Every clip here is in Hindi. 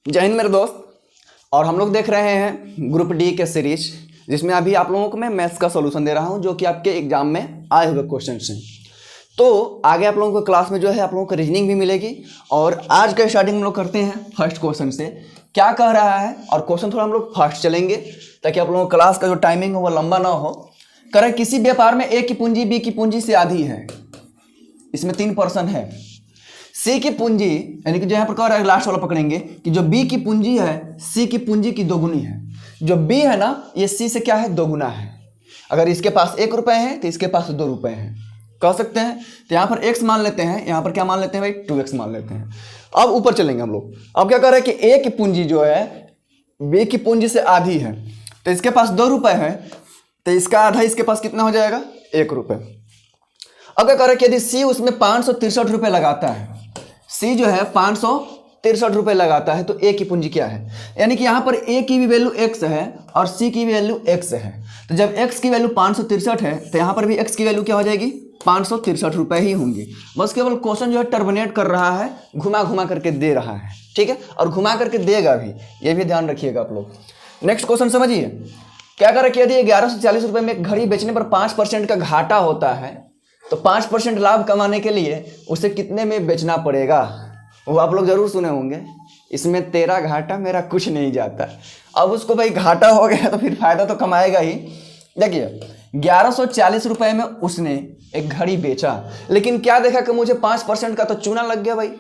जय हिंद मेरे दोस्त। और हम लोग देख रहे हैं ग्रुप डी के सीरीज, जिसमें अभी आप लोगों को मैं मैथ्स का सॉल्यूशन दे रहा हूं जो कि आपके एग्जाम में आए हुए क्वेश्चन हैं। तो आगे आप लोगों को क्लास में जो है आप लोगों को रीजनिंग भी मिलेगी। और आज का स्टार्टिंग हम लोग करते हैं फर्स्ट क्वेश्चन से, क्या कह रहा है। और क्वेश्चन थोड़ा हम लोग फास्ट चलेंगे ताकि आप लोगों को क्लास का जो टाइमिंग हो वो लंबा ना हो। करें किसी व्यापार में ए की पूंजी बी की पूंजी से आधी है, इसमें 3% है। सी की पूंजी यानी कि जो यहाँ पर कह रहा है लास्ट वाला पकड़ेंगे कि जो बी की पूंजी है सी की पूंजी की दोगुनी है। जो बी है ना ये सी से क्या है, दोगुना है। अगर इसके पास 1 रुपये है तो इसके पास 2 रुपये हैं, कह सकते हैं। तो यहाँ पर x मान लेते हैं, यहाँ पर क्या मान लेते हैं भाई, 2x मान लेते हैं। अब ऊपर चलेंगे हम लोग। अब क्या कर रहे हैं कि ए की पूंजी जो है बी की पूंजी से आधी है, तो इसके पास 2 रुपये है, तो इसका आधा इसके पास कितना हो जाएगा, 1 रुपये। अब क्या कर रहे हैं कि यदि सी उसमें 563 रुपये लगाता है, सी जो है 563 रुपये लगाता है, तो ए की पूंजी क्या है, यानी कि यहाँ पर ए की भी वैल्यू x है और सी की भी वैल्यू x है। तो जब x की वैल्यू 563 है तो यहाँ पर भी x की वैल्यू क्या हो जाएगी, 563 रुपये ही होंगी। बस केवल क्वेश्चन जो है टर्मिनेट कर रहा है, घुमा घुमा करके दे रहा है, ठीक है, और घुमा करके देगा भी, ये भी ध्यान रखिएगा आप लोग। नेक्स्ट क्वेश्चन समझिए, क्या कर रखिए, यदि 1140 रुपये में एक घड़ी बेचने पर 5% का घाटा होता है तो 5% लाभ कमाने के लिए उसे कितने में बेचना पड़ेगा। वो आप लोग जरूर सुने होंगे, इसमें तेरा घाटा मेरा कुछ नहीं जाता। अब उसको भाई घाटा हो गया तो फिर फायदा तो कमाएगा ही। देखिए 1140 रुपये में उसने एक घड़ी बेचा, लेकिन क्या देखा कि मुझे 5% का तो चूना लग गया भाई।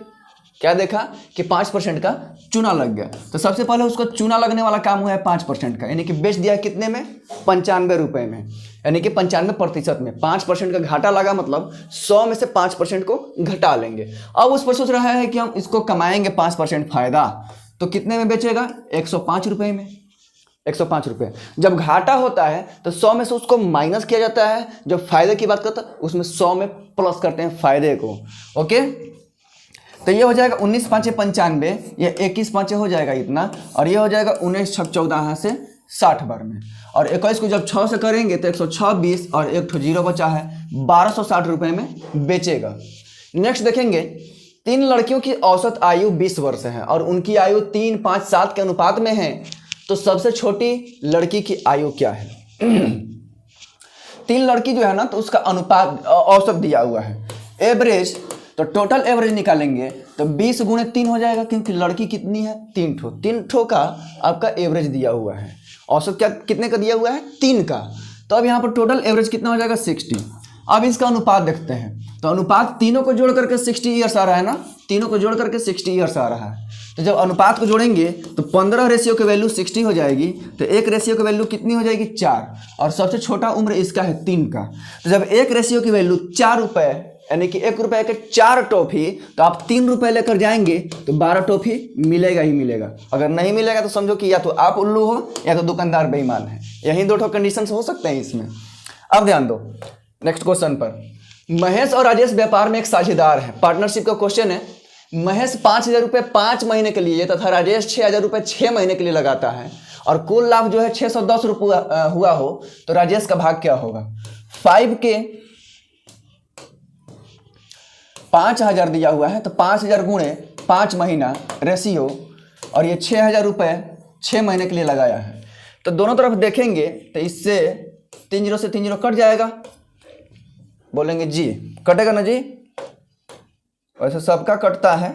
क्या देखा कि 5% का चूना लग गया। तो सबसे पहले उसको चूना लगने वाला काम हुआ है 5% का, यानी कि बेच दिया कितने में, 95 रुपये में, यानी कि 95% में। 5% का घाटा लगा, मतलब 100 में से 5% को घटा लेंगे। अब उस पर सोच रहा है कि हम इसको कमाएंगे 5% फायदा, तो कितने में बेचेगा, 105 रुपये में। 105 रुपये। जब घाटा होता है तो 100 में से उसको माइनस किया जाता है, जब फायदे की बात करता है उसमें 100 में प्लस करते हैं फायदे को। ओके, तो ये हो जाएगा 19 5 95, ये 21 5 हो जाएगा इतना, और ये हो जाएगा 19 6 14 से 60 बार में। और 21 को जब 6 से करेंगे तो 126 और एक ठो जीरो बचा है, 1260 रुपये में बेचेगा। नेक्स्ट देखेंगे, 3 लड़कियों की औसत आयु 20 वर्ष है और उनकी आयु 3 5 7 के अनुपात में है, तो सबसे छोटी लड़की की आयु क्या है। 3 लड़की जो है ना, तो उसका अनुपात औसत दिया हुआ है, एवरेज। तो टोटल एवरेज निकालेंगे तो 20 गुणे 3 हो जाएगा, क्योंकि लड़की कितनी है, 3 ठो का आपका एवरेज दिया हुआ है। औसत क्या कितने का दिया हुआ है, 3 का। तो अब यहाँ पर टोटल एवरेज कितना हो जाएगा, 60। अब इसका अनुपात देखते हैं, तो अनुपात तीनों को जोड़ करके 60 ईयर्स आ रहा है ना, तीनों को जोड़ करके 60 ईयर्स आ रहा है। तो जब अनुपात को जोड़ेंगे तो 15 रेशियो की वैल्यू 60 हो जाएगी, तो 1 रेशियो की वैल्यू कितनी हो जाएगी, 4। और सबसे छोटा उम्र इसका है 3 का। तो जब 1 रेशियो की वैल्यू 4 रुपये, यानी कि 1 रुपये के 4 टॉफी, तो आप 3 रुपये लेकर जाएंगे तो 12 टॉफी मिलेगा ही मिलेगा। अगर नहीं मिलेगा तो समझो कि या तो आप उल्लू हो या तो दुकानदार बेईमान है। यही 2 ठो कंडीशंस हो सकते हैं इसमें। अब ध्यान दो नेक्स्ट क्वेश्चन पर। महेश और राजेश व्यापार में एक साझेदार है, पार्टनरशिप का क्वेश्चन है। महेश 5000 रुपये 5 महीने के लिए तथा राजेश 6000 रुपये 6 महीने के लिए लगाता है, और कुल लाभ जो है 610 रुपये हुआ हो, तो राजेश का भाग क्या होगा। 5 के 5000 दिया हुआ है, तो 5000 गुणे 5 महीना रेशियो, और ये 6000 रुपये 6 महीने के लिए लगाया है। तो दोनों तरफ देखेंगे तो इससे 3 0 से 3 0 कट जाएगा, बोलेंगे जी कटेगा ना जी। वैसे सबका कटता है,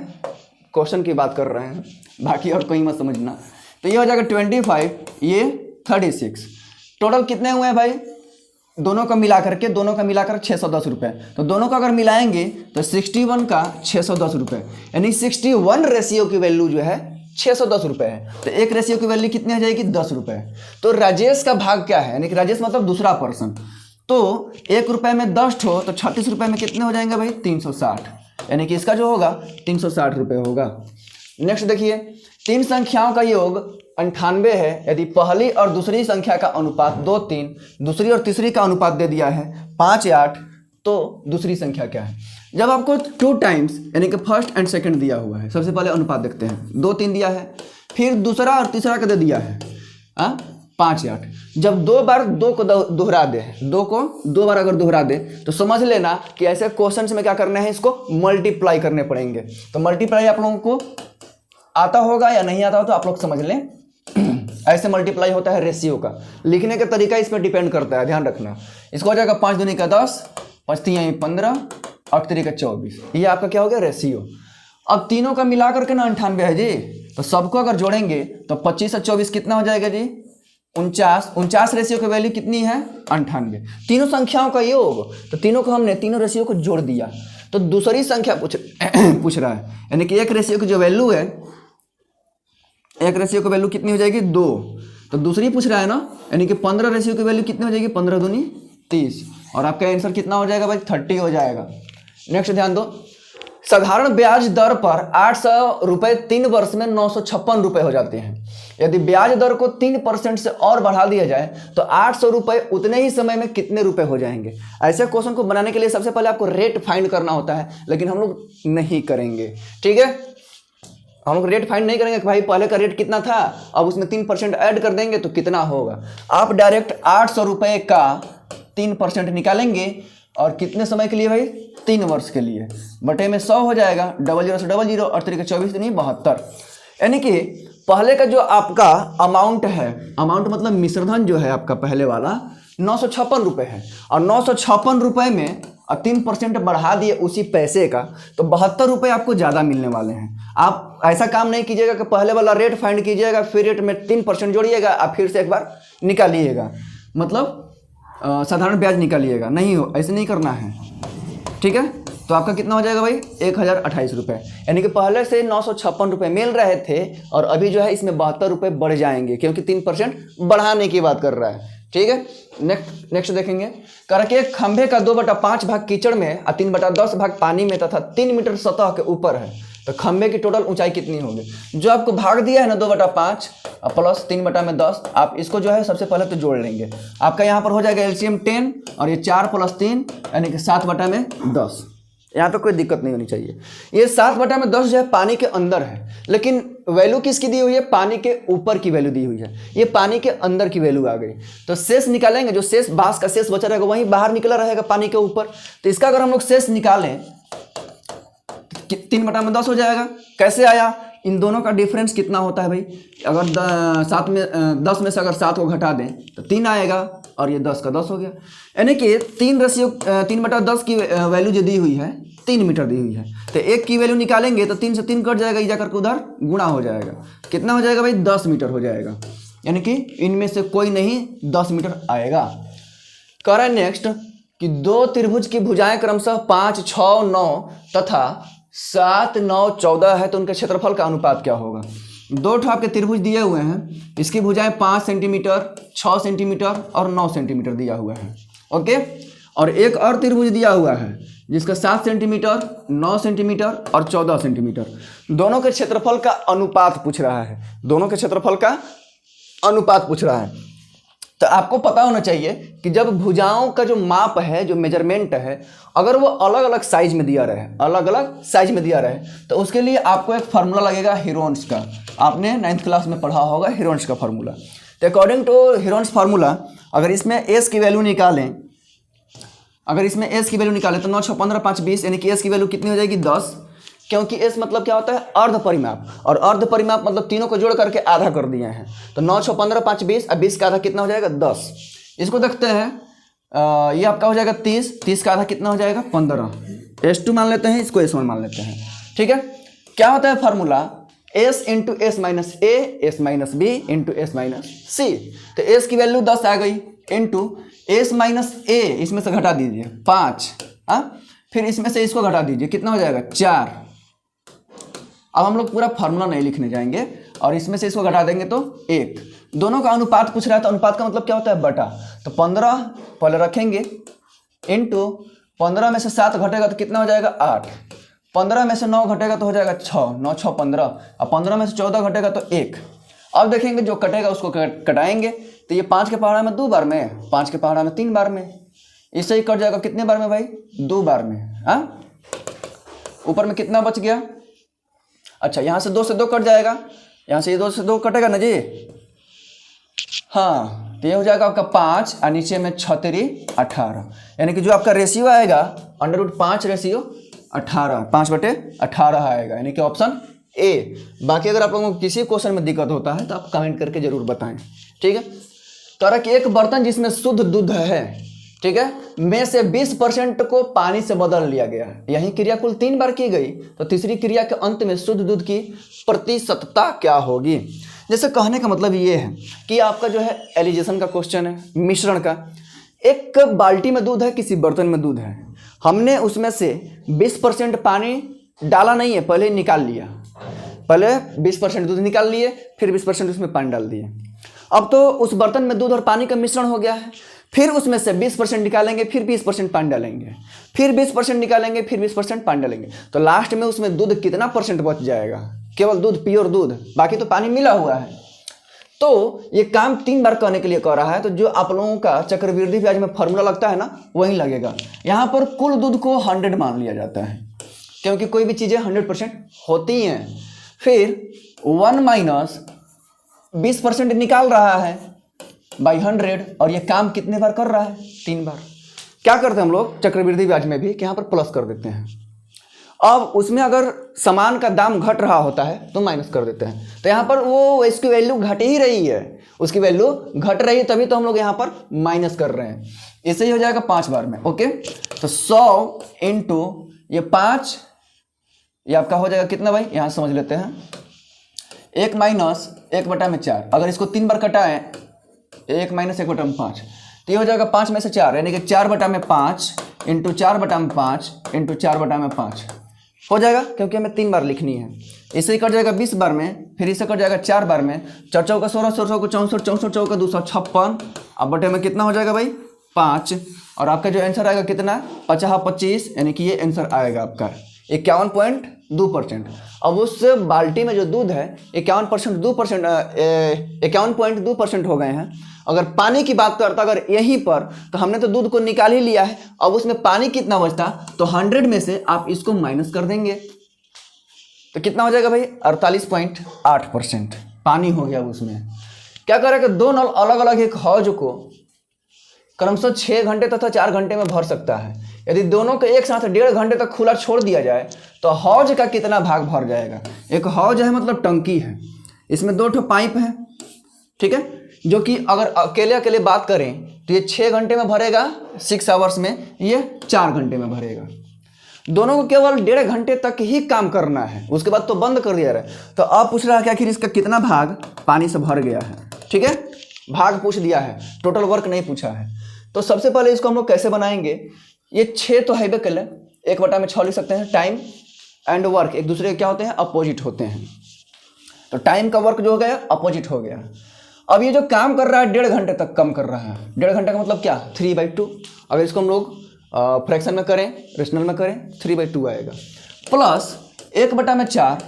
क्वेश्चन की बात कर रहे हैं, बाकी और कोई मत समझना। तो ये हो जाएगा 25, ये 36। टोटल कितने हुए हैं भाई, दोनों का मिलाकर 610 रुपये। तो दोनों का अगर मिलाएंगे तो 61 का 610 रुपये, यानी 61 रेशियो की वैल्यू जो है 610 रुपये है। तो 1 रेशियो की वैल्यू कितनी हो जाएगी, 10 रुपये। तो राजेश का भाग क्या है, यानी कि राजेश मतलब दूसरा पर्सन। तो 1 रुपये में 10 ठो, तो 36 रुपये में कितने हो जाएंगे भाई, 360, यानी कि इसका जो होगा 360 रुपये होगा। नेक्स्ट देखिए, 3 संख्याओं का योग 98 है, यदि पहली और दूसरी संख्या का अनुपात 2 3, दूसरी और तीसरी का अनुपात दे दिया है 5 8, तो दूसरी संख्या क्या है। जब आपको 2 टाइम्स यानी कि फर्स्ट एंड सेकंड दिया हुआ है, सबसे पहले अनुपात देखते हैं, 2 3 दिया है, फिर दूसरा और तीसरा का दे दिया है 5 8। जब 2 बार 2 को दोहरा दे, 2 को 2 बार अगर दोहरा दे, तो समझ लेना कि ऐसे क्वेश्चन में क्या करना है, इसको मल्टीप्लाई करने पड़ेंगे। तो मल्टीप्लाई आप लोगों को आता होगा या नहीं आता हो तो आप लोग समझ लें। ऐसे मल्टीप्लाई होता है रेशियो का, लिखने का तरीका इस पर डिपेंड करता है, ध्यान रखना। इसको हो जाएगा 5 दूनी का 10, 5 तियां 15, 8 तिरी का 24, ये आपका क्या हो गया रेशियो। अब तीनों का मिला करके ना 98 है जी, तो सबको अगर जोड़ेंगे तो 25 और 24 कितना हो जाएगा जी 49। 49 रेशियो की वैल्यू कितनी है 98, तीनों संख्याओं का योग। तो तीनों को हमने तीनों रेशियो को जोड़ दिया, तो दूसरी संख्या पूछ रहा है, यानी कि एक रेशियो की जो वैल्यू है, एक रेशियो की वैल्यू कितनी हो जाएगी 2, तो दूसरी पूछ रहा है ना, यानी कि 15 रेशियो की वैल्यू कितनी हो जाएगी 15 दूनी 30, और आपका आंसर कितना हो जाएगा भाई 30 हो जाएगा। नेक्स्ट ध्यान दो, साधारण ब्याज दर पर 800 रुपये 3 वर्ष में 956 रुपये हो जाते हैं। यदि ब्याज दर को 3% से और बढ़ा दिया जाए तो 800 रुपये उतने ही समय में कितने रुपए हो जाएंगे। ऐसे क्वेश्चन को बनाने के लिए सबसे पहले आपको रेट फाइंड करना होता है, लेकिन हम लोग नहीं करेंगे, ठीक है। हम लोग रेट फाइंड नहीं करेंगे कि भाई पहले का रेट कितना था, अब उसमें 3% ऐड कर देंगे तो कितना होगा। आप डायरेक्ट 800 रुपये का 3% निकालेंगे, और कितने समय के लिए भाई 3 वर्ष के लिए, बटे में 100 हो जाएगा, 00 से 00 और 3 का 24 नहीं 72। यानी कि पहले का जो आपका अमाउंट है, अमाउंट मतलब मिश्रधन जो है आपका पहले वाला 956 रुपये है, और 956 रुपये में 3% बढ़ा दिए उसी पैसे का, तो 72 रुपये आपको ज़्यादा मिलने वाले हैं। आप ऐसा काम नहीं कीजिएगा कि पहले वाला रेट फाइंड कीजिएगा, फिर रेट में 3% जोड़िएगा, आप फिर से एक बार निकालिएगा, मतलब साधारण ब्याज निकालिएगा, नहीं हो, ऐसे नहीं करना है, ठीक है। तो आपका कितना हो जाएगा भाई 1028 रुपये, यानी कि पहले से 956 रुपये मिल रहे थे, और अभी जो है इसमें 72 रुपये बढ़ जाएंगे, क्योंकि 3% बढ़ाने की बात कर रहा है, ठीक है। नेक्स्ट देखेंगे, करके एक खंभे का 2/5 भाग कीचड़ में और 3/10 भाग पानी में तथा 3 मीटर सतह के ऊपर है, तो खंभे की टोटल ऊंचाई कितनी होगी। जो आपको भाग दिया है ना 2/5 प्लस 3/10, आप इसको जो है सबसे पहले तो जोड़ लेंगे। आपका यहाँ पर हो जाएगा एलसीएम 10, और ये 4 + 3 यानी कि 7/10। यहाँ पे कोई दिक्कत नहीं होनी चाहिए। ये 7/10 जो है पानी के अंदर है, लेकिन वैल्यू किसकी दी हुई है, पानी के ऊपर की वैल्यू दी हुई है, ये पानी के अंदर की वैल्यू आ गई। तो शेष निकालेंगे, जो शेष बांस का शेष बचा रहेगा वहीं बाहर निकला रहेगा पानी के ऊपर, तो इसका अगर हम लोग शेष निकालें 3/10 हो जाएगा। कैसे आया, इन दोनों का डिफरेंस कितना होता है भाई, अगर 10 में से अगर 7 को घटा दें तो 3 आएगा, और ये 10 का 10 हो गया। यानी कि 3/10 की वैल्यू जो दी हुई है 3 मीटर दी हुई है, तो एक की वैल्यू निकालेंगे तो 3 से 3 कट जाएगा, जा करके उधर गुणा हो जाएगा, कितना हो जाएगा भाई 10 मीटर हो जाएगा। यानी कि इनमें से कोई नहीं 10 मीटर आएगा। कह रहा है नेक्स्ट कि 2 त्रिभुज की भुजाएं क्रमशः 5, 6, 9 तथा 7, 9, 14 है, तो उनका क्षेत्रफल का अनुपात क्या होगा। 2 ठो आपके त्रिभुज दिए हुए हैं, इसकी भुजाएं 5 सेंटीमीटर, 6 सेंटीमीटर और 9 सेंटीमीटर दिया हुआ है, ओके। और एक और त्रिभुज दिया हुआ है जिसका 7 सेंटीमीटर, 9 सेंटीमीटर और 14 सेंटीमीटर, दोनों के क्षेत्रफल का अनुपात पूछ रहा है, दोनों के क्षेत्रफल का अनुपात पूछ रहा है। तो आपको पता होना चाहिए कि जब भुजाओं का जो माप है, जो मेजरमेंट है, अगर वो अलग अलग साइज में दिया रहे, अलग अलग साइज में दिया रहे, तो उसके लिए आपको एक फार्मूला लगेगा हीरोन्स का। आपने 9th क्लास में पढ़ा होगा हीरोन्स का फार्मूला। तो अकॉर्डिंग टू हीरोन्स फार्मूला, अगर इसमें एस की वैल्यू निकालें, अगर इसमें एस की वैल्यू निकालें तो 9, 6, 15, 5, 20, यानी कि एस की वैल्यू कितनी हो जाएगी 10, क्योंकि एस मतलब क्या होता है अर्ध परिमाप, और अर्ध परिमाप मतलब तीनों को जोड़ करके आधा कर दिए हैं, तो 9, 6, 15, 5, 20, अब 20 का आधा कितना हो जाएगा 10। इसको देखते हैं, ये आपका हो जाएगा 30, 30 का आधा कितना हो जाएगा 15, S2 मान लेते हैं, इसको S1 मान लेते हैं, ठीक है। क्या होता है formula, S into S minus A, S minus B into S minus C। तो S की वैल्यू 10 आ गई, इंटू S माइनस A, इसमें से घटा दीजिए 5, फिर इसमें से इसको घटा दीजिए, कितना हो जाएगा 4। अब हम लोग पूरा फार्मूला नहीं लिखने जाएंगे, और इसमें से इसको घटा देंगे तो 1। दोनों का अनुपात पूछ रहा है, तो अनुपात का मतलब क्या होता है बटा, तो 15 पहले रखेंगे, इंटू 15 में से 7 घटेगा तो कितना हो जाएगा 8, 15 में से 9 घटेगा तो हो जाएगा 6, 9, 6, 15, और 15 में से 14 घटेगा तो 1। अब देखेंगे जो कटेगा उसको कटाएंगे, तो ये 5 के पहाड़ा में 2 बार में, 5 के पहाड़ा में 3 बार में, इससे ही कट जाएगा कितने बार में भाई 2 बार में। ऊपर में कितना बच गया, अच्छा यहाँ से 2 से 2 कट जाएगा, यहाँ से ये 2 से 2 कटेगा ना जी, हाँ, तो ये हो जाएगा आपका 5, और नीचे में 6 3 18, यानी कि जो आपका रेशियो आएगा √5 रेशियो 18, 5/18 आएगा, यानी कि ऑप्शन ए। बाकी अगर आप लोगों को किसी क्वेश्चन में दिक्कत होता है तो आप कमेंट करके जरूर बताएं, ठीक है। कह रहा कि एक बर्तन जिसमें शुद्ध दूध है, ठीक है, में से 20% को पानी से बदल लिया गया है। यही क्रिया कुल 3 बार की गई, तो तीसरी क्रिया के अंत में शुद्ध दूध की प्रतिशतता क्या होगी। जैसे कहने का मतलब ये है कि आपका जो है एलिजेशन का क्वेश्चन है, मिश्रण का। एक बाल्टी में दूध है, किसी बर्तन में दूध है, हमने उसमें से 20% पानी डाला नहीं है, पहले निकाल लिया। पहले 20% दूध निकाल लिए, फिर 20% उसमें पानी डाल दिए। अब तो उस बर्तन में दूध और पानी का मिश्रण हो गया है। फिर उसमें से 20% निकालेंगे, फिर 20% पानी डालेंगे, फिर 20% निकालेंगे, फिर 20% पानी डालेंगे, तो लास्ट में उसमें दूध कितना परसेंट बच जाएगा? केवल दूध, प्योर दूध, बाकी तो पानी मिला हुआ है। तो ये काम 3 बार करने के लिए कर रहा है। तो जो आप लोगों का चक्रवृद्धि ब्याज में फॉर्मूला लगता है ना, वही लगेगा। यहाँ पर कुल दूध को 100 मान लिया जाता है, क्योंकि कोई भी चीज़ें 100% होती हैं। फिर 1 माइनस 20% निकाल रहा है बाई 100, और ये काम कितने बार कर रहा है? 3 बार। क्या करते हैं हम लोग चक्रवृद्धि ब्याज में भी कि यहाँ पर प्लस कर देते हैं। अब उसमें अगर सामान का दाम घट रहा होता है तो माइनस कर देते हैं। तो यहाँ पर वो इसकी वैल्यू घट ही रही है, उसकी वैल्यू घट रही है, तभी तो हम लोग यहाँ पर माइनस कर रहे हैं। इससे ही हो जाएगा 5 बार में। ओके, तो 100 इंटू ये 5, ये आपका हो जाएगा कितना भाई? यहाँ समझ लेते हैं, 1 माइनस 1/4। अगर इसको 3 बार कटाएं, 1 माइनस 1/5, तो ये हो जाएगा 5 में से 4, यानी कि 4/5 इंटू 4/5 इंटू 4/5 हो जाएगा, क्योंकि हमें 3 बार लिखनी है। इसे कट जाएगा 20 बार में, फिर इसे कट जाएगा 4 बार में। 4 चौका 16, 16 को 64, 64 चौका 256, अब बटे में कितना हो जाएगा भाई? 5। और आपका जो आंसर आएगा कितना? 50 25, यानी कि ये आंसर आएगा आपका 51.2%। अब उस बाल्टी में जो दूध है 51.2% हो गए हैं। अगर पानी की बात करता अगर यहीं पर, तो हमने तो दूध को निकाल ही लिया है। अब उसमें पानी कितना बचता? तो 100 में से आप इसको माइनस कर देंगे, तो कितना हो जाएगा भाई? 48.8% पानी हो गया उसमें। क्या करेगा? 2 नल अलग अलग एक हौज को क्रमशः 6 घंटे तथा 4 घंटे में भर सकता है। यदि दोनों को एक साथ 1.5 घंटे तक खुला छोड़ दिया जाए तो हौज का कितना भाग भर जाएगा? एक हौज है मतलब टंकी है, इसमें 2 ठो पाइप है, ठीक है, जो कि अगर अकेले अकेले बात करें तो ये 6 घंटे में भरेगा 6 आवर्स में, ये 4 घंटे में भरेगा। दोनों को केवल 1.5 घंटे तक ही काम करना है, उसके बाद तो बंद कर दिया है। तो अब पूछ रहा है कि आखिर इसका कितना भाग पानी से भर गया है, ठीक है, भाग पूछ दिया है, टोटल वर्क नहीं पूछा है। तो सबसे पहले इसको हम लोग कैसे बनाएंगे? ये 6 तो है कल 1/6 लिख सकते हैं। टाइम एंड वर्क एक दूसरे के क्या होते हैं? अपोजिट होते हैं। तो टाइम का वर्क जो हो गया अपोजिट हो गया। अब ये जो काम कर रहा है 1.5 घंटे तक कम कर रहा है। 1.5 घंटे का मतलब क्या? 3/2। अगर इसको हम लोग फ्रैक्शन में करें, रेशनल में करें, 3/2 आएगा, प्लस 1/4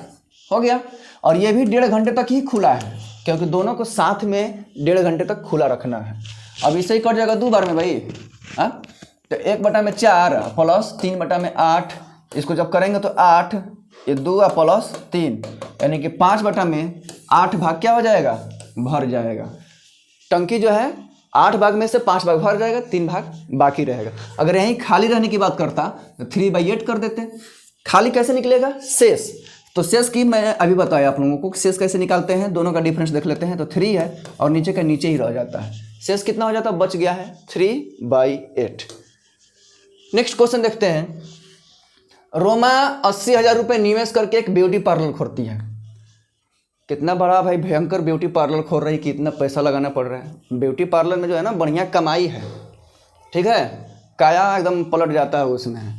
हो गया। और ये भी 1.5 घंटे तक ही खुला है, क्योंकि दोनों को साथ में 1.5 घंटे तक खुला रखना है। अब इसे ही कट जाएगा 2 बार में भाई, तो 1/4 प्लस 3/8, इसको जब करेंगे तो 8, ये 2 प्लस 3, यानी कि 5/8 भाग क्या हो जाएगा? भर जाएगा। टंकी जो है 8 भाग में से 5 भाग भर जाएगा, 3 भाग बाकी रहेगा। अगर यहीं खाली रहने की बात करता तो 3/8 कर देते। खाली कैसे निकलेगा? शेष। तो शेष की मैं अभी बताया आप लोगों को, शेष कैसे निकालते हैं, दोनों का डिफरेंस देख लेते हैं। तो 3 है और नीचे का नीचे ही रह जाता है, शेष कितना हो जाता है? बच गया है 3/8। नेक्स्ट क्वेश्चन देखते हैं। रोमा 80,000 रुपये निवेश करके एक ब्यूटी पार्लर खोलती है। कितना बड़ा भाई भयंकर ब्यूटी पार्लर खोल रही, कितना पैसा लगाना पड़ रहा है। ब्यूटी पार्लर में जो है ना बढ़िया कमाई है, ठीक है, काया एकदम पलट जाता है उसमें,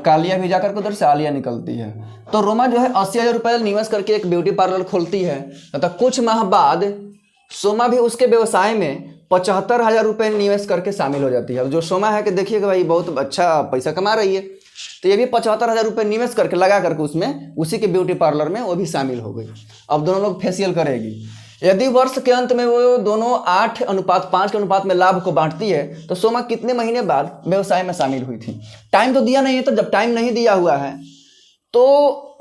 कालिया भी जाकर के उधर से आलिया निकलती है। तो रोमा जो है 80,000 रुपये निवेश करके एक ब्यूटी पार्लर खोलती है, तथा कुछ माह बाद सोमा भी उसके व्यवसाय में 75,000 रुपये निवेश करके शामिल हो जाती है। जो सोमा है कि देखिएगा भाई बहुत अच्छा पैसा कमा रही है, तो ये भी 75,000 रुपये निवेश करके लगा करके उसमें उसी के ब्यूटी पार्लर में वो भी शामिल हो गई। अब दोनों लोग फेशियल करेगी। यदि वर्ष के अंत में वो दोनों 8:5 के अनुपात में लाभ को बांटती है, तो सोमा कितने महीने बाद व्यवसाय में शामिल हुई थी? टाइम तो दिया नहीं है, तो जब टाइम नहीं दिया हुआ है तो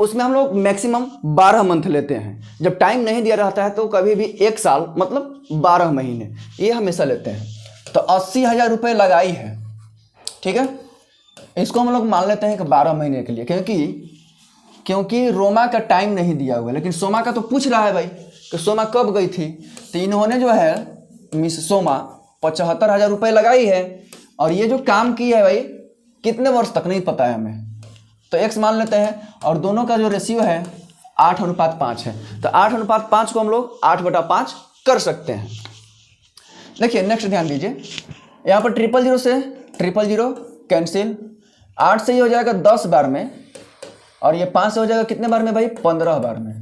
उसमें हम लोग मैक्सिमम 12 मंथ लेते हैं। जब टाइम नहीं दिया रहता है तो कभी भी 1 साल मतलब 12 महीने ये हमेशा लेते हैं। तो 80,000 रुपये लगाई है, ठीक है, इसको हम लोग मान लेते हैं कि 12 महीने के लिए, क्योंकि क्योंकि रोमा का टाइम नहीं दिया हुआ है, लेकिन सोमा का तो पूछ रहा है भाई कि सोमा कब गई थी। तो इन्होंने जो है मिस सोमा 75,000 रुपये लगाई है, और ये जो काम की है भाई कितने वर्ष तक नहीं पता है हमें, तो x मान लेते हैं। और दोनों का जो रेशियो है 8:5 है, तो 8:5 को हम लोग 8/5 कर सकते हैं। देखिए नेक्स्ट ध्यान दीजिए, यहाँ पर 000 से 000 कैंसिल, 8 से ही हो जाएगा 10 बार में, और ये 5 से हो जाएगा कितने बार में भाई 15 बार में।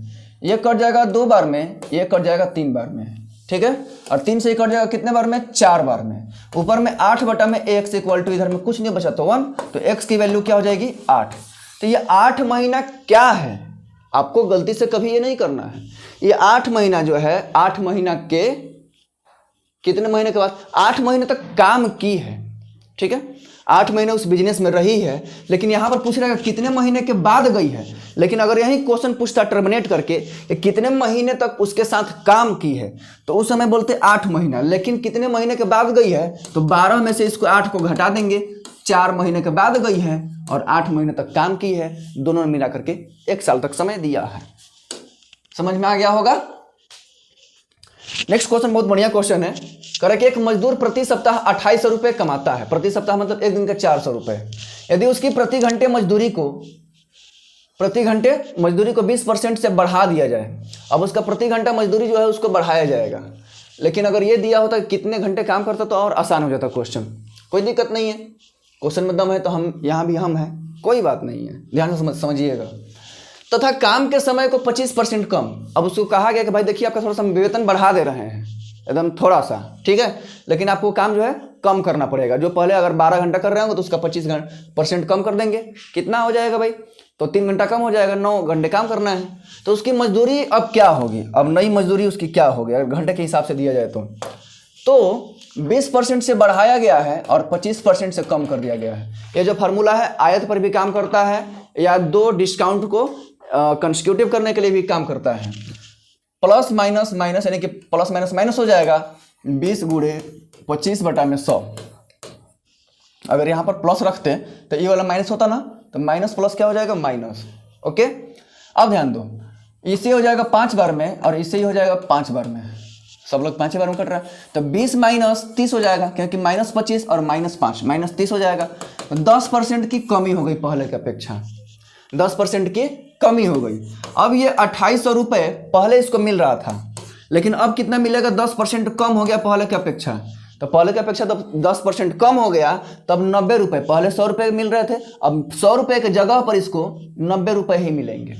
ये कट जाएगा 2 बार में, ये कट जाएगा 3 बार में, ठीक है। और 3 से ही कट जाएगा कितने बार में 4 बार में। ऊपर में 8/x इक्वल टू इधर में कुछ नहीं बचा तो 1, तो x की वैल्यू क्या हो जाएगी 8। तो ये 8 महीना क्या है, आपको गलती से कभी ये नहीं करना है। ये 8 महीना जो है 8 महीना के कितने महीने के बाद 8 महीने तक काम की है, ठीक है। 8 महीने उस बिजनेस में रही है, लेकिन यहाँ पर पूछ रहा है कितने महीने के बाद गई है। लेकिन अगर यही क्वेश्चन पूछता टर्मिनेट करके कि कितने महीने तक उसके साथ काम की है, तो उस समय बोलते 8 महीना, लेकिन कितने महीने के बाद गई है तो 12 में से इसको 8 को घटा देंगे, 4 महीने के बाद गई है और 8 महीने तक काम की है, दोनों ने मिला करके 1 साल तक समय दिया है। समझ में आ गया होगा। नेक्स्ट क्वेश्चन बहुत बढ़िया क्वेश्चन है। करें कि एक मजदूर प्रति सप्ताह 2800 रुपये कमाता है, प्रति सप्ताह मतलब एक दिन के 400 रुपये। यदि उसकी प्रति घंटे मजदूरी को 20% से बढ़ा दिया जाए, अब उसका प्रति घंटा मजदूरी जो है उसको बढ़ाया जाएगा। लेकिन अगर ये दिया होता कि कितने घंटे काम करता तो और आसान हो जाता क्वेश्चन। कोई दिक्कत नहीं है, क्वेश्चन में दम है तो हम यहाँ भी हम हैं, कोई बात नहीं है, ध्यान से समझिएगा। तथा काम के समय को 25% कम। अब उसको कहा गया कि भाई देखिए आपका थोड़ा सा वेतन बढ़ा दे रहे हैं, एकदम थोड़ा सा, ठीक है, लेकिन आपको काम जो है कम करना पड़ेगा। जो पहले अगर 12 घंटा कर रहे होंगे तो उसका 25% कम कर देंगे। कितना हो जाएगा भाई, तो 3 घंटा कम हो जाएगा, 9 घंटे काम करना है। तो उसकी मजदूरी अब क्या होगी, अब नई मजदूरी उसकी क्या होगी अगर घंटे के हिसाब से दिया जाए तो 20% से बढ़ाया गया है और 25% से कम कर दिया गया है। ये जो फार्मूला है आयत पर भी काम करता है, या 2 डिस्काउंट को कंसेक्यूटिव करने के लिए भी काम करता है। प्लस माइनस माइनस यानी कि प्लस माइनस माइनस हो जाएगा, 20 गुणे 25/100। अगर यहाँ पर प्लस रखते तो ये वाला माइनस होता ना, तो माइनस प्लस क्या हो जाएगा माइनस। ओके, अब ध्यान दो, इससे हो जाएगा 5 बार में और इससे ही हो जाएगा 5 बार में। सब लोग 5 बार में कट रहा है, तो 20 माइनस 30 हो जाएगा, क्योंकि -25 और -5 -30 हो जाएगा। तो 10% की कमी हो गई पहले की अपेक्षा, 10% की कमी हो गई। अब ये 2800 रुपये पहले इसको मिल रहा था, लेकिन अब कितना मिलेगा, 10% कम हो गया पहले की अपेक्षा। तो पहले की अपेक्षा जब 10% कम हो गया तब 90 रुपये, पहले 100 रुपये मिल रहे थे, अब 100 रुपये की जगह पर इसको 90 रुपये ही मिलेंगे।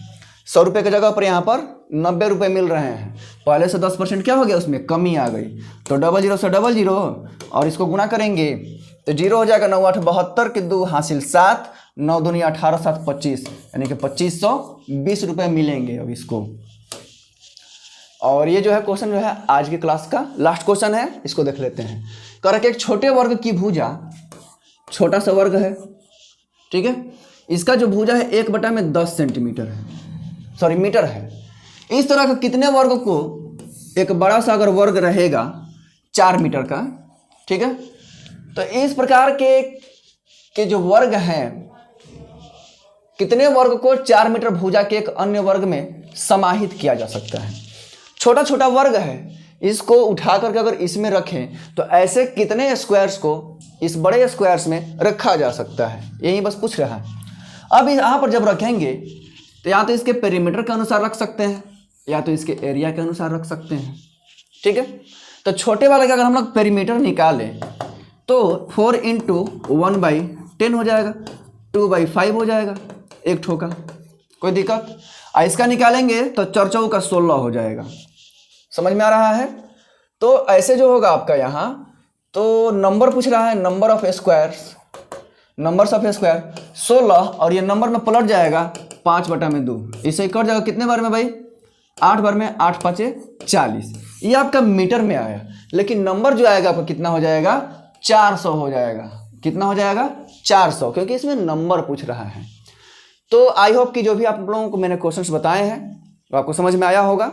100 रुपये की जगह पर यहाँ पर 90 रुपये मिल रहे हैं। पहले से 10% क्या हो गया, उसमें कमी आ गई। तो 00 से 00 और इसको गुना करेंगे तो 0 हो जाएगा, 9 8 72 के 2 हासिल 7, 9 दूनी 18 7 25, यानी कि 2520 रुपये मिलेंगे अब इसको। और ये जो है क्वेश्चन जो है आज की क्लास का लास्ट क्वेश्चन है, इसको देख लेते हैं। कर एक छोटे वर्ग की भुजा, छोटा सा वर्ग है, ठीक है, इसका जो भुजा है 1/10 सेंटीमीटर है, सॉरी मीटर है। इस तरह का कितने वर्ग को, एक बड़ा सा अगर वर्ग रहेगा 4 मीटर का, ठीक है, तो इस प्रकार के जो वर्ग हैं, कितने वर्ग को 4 मीटर भुजा के एक अन्य वर्ग में समाहित किया जा सकता है। छोटा छोटा वर्ग है, इसको उठा करके अगर इसमें रखें तो ऐसे कितने स्क्वायर्स को इस बड़े स्क्वायर्स में रखा जा सकता है, यही बस पूछ रहा है। अब यहाँ पर जब रखेंगे तो या तो इसके पेरीमीटर के अनुसार रख सकते हैं या तो इसके एरिया के अनुसार रख सकते हैं, ठीक है। तो छोटे वाले का अगर हम लोग पेरीमीटर निकालें तो 4 × 1/10 हो जाएगा, 2/5 हो जाएगा, एक ठोका, कोई दिक्कत। इसका निकालेंगे तो 4 × 4 = 16 हो जाएगा। समझ में आ रहा है। तो ऐसे जो होगा आपका यहाँ, तो नंबर पूछ रहा है, number of squares, numbers of square 16, और ये नंबर में पलट जाएगा 5/2, इसे कट जाएगा कितने बार में भाई, 8 बार में, 8 5 40। ये आपका मीटर में आया, लेकिन नंबर जो आएगा आपका कितना हो जाएगा, 400 हो जाएगा। कितना हो जाएगा, 400, क्योंकि इसमें नंबर पूछ रहा है। तो आई होप कि जो भी आप लोगों को मैंने क्वेश्चंस बताए हैं वो आपको समझ में आया होगा।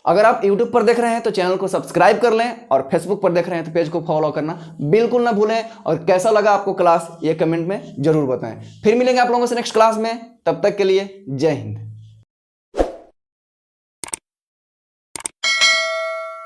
अगर आप YouTube पर देख रहे हैं तो चैनल को सब्सक्राइब कर लें, और Facebook पर देख रहे हैं तो पेज को फॉलो करना बिल्कुल ना भूलें। और कैसा लगा आपको क्लास, ये कमेंट में जरूर बताएं। फिर मिलेंगे आप लोगों से नेक्स्ट क्लास में, तब तक के लिए जय हिंद।